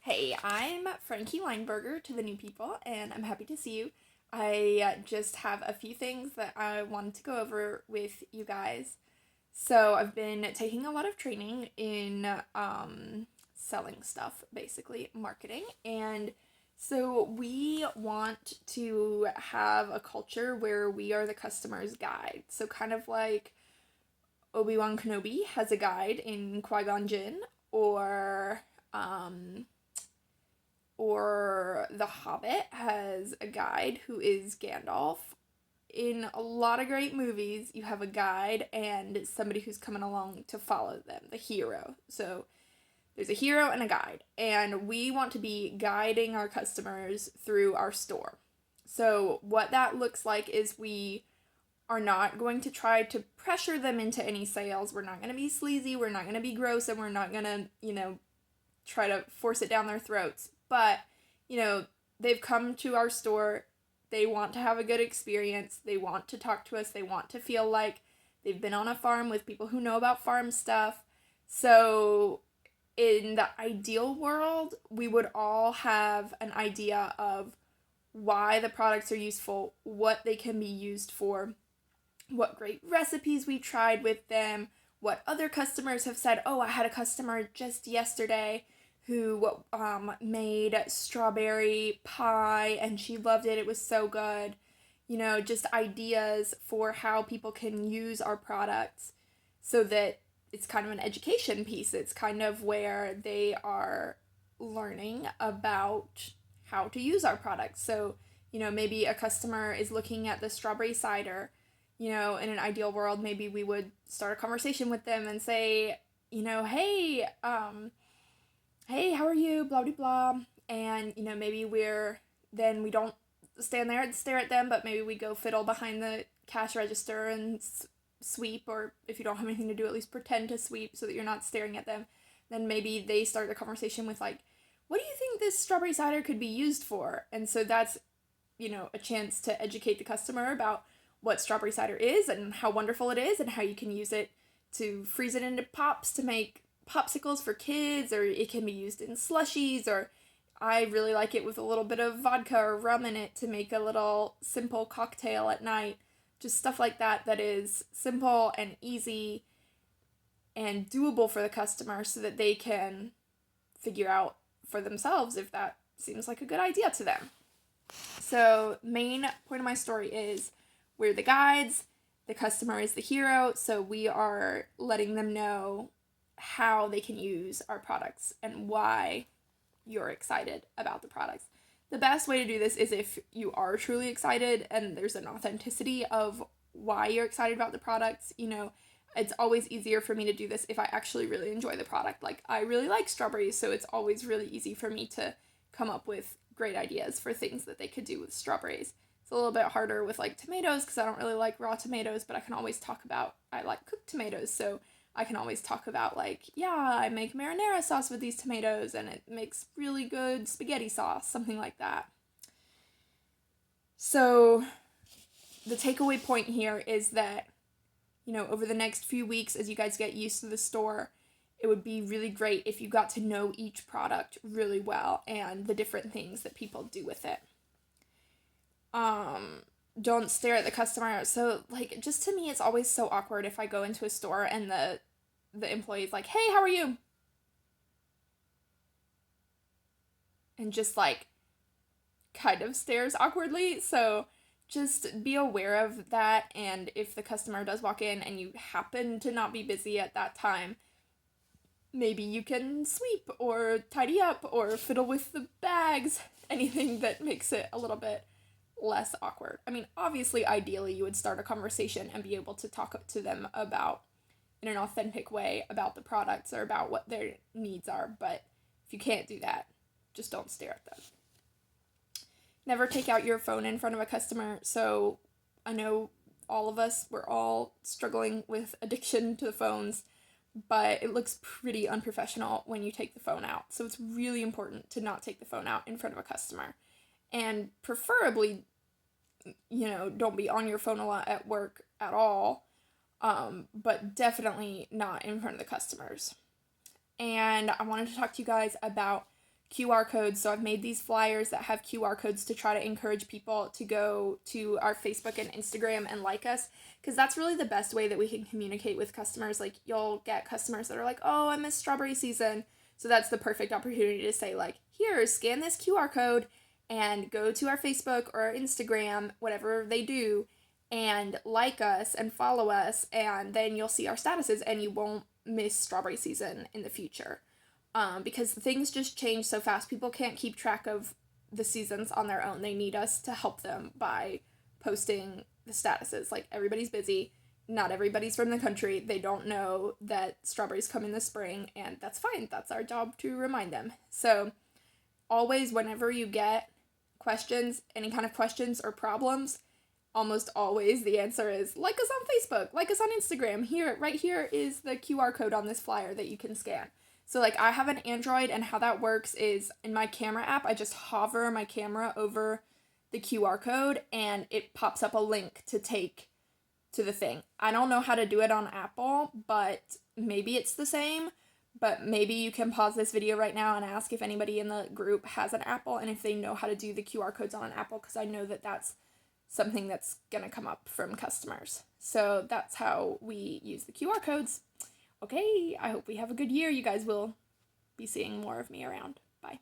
Hey, I'm Frankie Weinberger to the new people, and I'm happy to see you. I just have a few things that I wanted to go over with you guys. So, I've been taking a lot of training in selling stuff, basically, marketing. And so, we want to have a culture where we are the customer's guide. So, kind of like Obi-Wan Kenobi has a guide in Qui-Gon Jinn, or um, or The Hobbit has a guide who is Gandalf. In a lot of great movies, you have a guide and somebody who's coming along to follow them, the hero. So there's a hero and a guide, and we want to be guiding our customers through our store. So, what that looks like is we are not going to try to pressure them into any sales. We're not going to be sleazy, we're not going to be gross, and we're not going to, try to force it down their throats. But, you know, they've come to our store. They want to have a good experience. They want to talk to us. They want to feel like they've been on a farm with people who know about farm stuff. So, in the ideal world, we would all have an idea of why the products are useful, what they can be used for, what great recipes we tried with them, what other customers have said. Oh, I had a customer just yesterday who made strawberry pie and she loved it. It was so good. Just ideas for how people can use our products so that it's kind of an education piece. It's kind of where they are learning about how to use our products. So, maybe a customer is looking at the strawberry cider. In an ideal world, maybe we would start a conversation with them and say, hey, how are you? Blah, blah, blah. And, maybe then we don't stand there and stare at them, but maybe we go fiddle behind the cash register and sweep, or if you don't have anything to do, at least pretend to sweep so that you're not staring at them. Then maybe they start the conversation with, like, what do you think this strawberry cider could be used for? And so that's, a chance to educate the customer about what strawberry cider is and how wonderful it is and how you can use it to freeze it into pops to make popsicles for kids, or it can be used in slushies, or I really like it with a little bit of vodka or rum in it to make a little simple cocktail at night. Just stuff like that that is simple and easy and doable for the customer so that they can figure out for themselves if that seems like a good idea to them. So, main point of my story is we're the guides, the customer is the hero, so we are letting them know how they can use our products and why you're excited about the products. The best way to do this is if you are truly excited and there's an authenticity of why you're excited about the products. It's always easier for me to do this if I actually really enjoy the product. Like, I really like strawberries, so it's always really easy for me to come up with great ideas for things that they could do with strawberries. It's a little bit harder with, like, tomatoes because I don't really like raw tomatoes, but I can always talk about I like cooked tomatoes, so I can always talk about, like, yeah, I make marinara sauce with these tomatoes and it makes really good spaghetti sauce, something like that. So the takeaway point here is that, over the next few weeks, as you guys get used to the store, it would be really great if you got to know each product really well and the different things that people do with it. Don't stare at the customer. So, like, just to me, it's always so awkward if I go into a store and the employee's like, hey, how are you? And just, like, kind of stares awkwardly. So just be aware of that, and if the customer does walk in and you happen to not be busy at that time, maybe you can sweep or tidy up or fiddle with the bags, anything that makes it a little bit less awkward. I mean, obviously, ideally, you would start a conversation and be able to talk to them about, in an authentic way, about the products or about what their needs are, but if you can't do that, just don't stare at them. Never take out your phone in front of a customer. So I know all of us, we're all struggling with addiction to the phones, but it looks pretty unprofessional when you take the phone out. So it's really important to not take the phone out in front of a customer. And preferably, don't be on your phone a lot at work at all, but definitely not in front of the customers. And I wanted to talk to you guys about QR codes. So I've made these flyers that have QR codes to try to encourage people to go to our Facebook and Instagram and like us, because that's really the best way that we can communicate with customers. Like, you'll get customers that are like, oh, I missed strawberry season. So that's the perfect opportunity to say, like, here, scan this QR code and go to our Facebook or our Instagram, whatever they do, and like us and follow us, and then you'll see our statuses and you won't miss strawberry season in the future. Because things just change so fast. People can't keep track of the seasons on their own. They need us to help them by posting the statuses. Like, everybody's busy. Not everybody's from the country. They don't know that strawberries come in the spring, and that's fine. That's our job to remind them. So, always, whenever you get questions, any kind of questions or problems, almost always the answer is like us on Facebook, like us on Instagram. Here, right here is the QR code on this flyer that you can scan. So, like, I have an Android, and how that works is in my camera app, I just hover my camera over the QR code and it pops up a link to take to the thing. I don't know how to do it on Apple, but maybe it's the same. But maybe you can pause this video right now and ask if anybody in the group has an Apple and if they know how to do the QR codes on an Apple, because I know that that's something that's gonna come up from customers. So that's how we use the QR codes. Okay, I hope we have a good year. You guys will be seeing more of me around. Bye.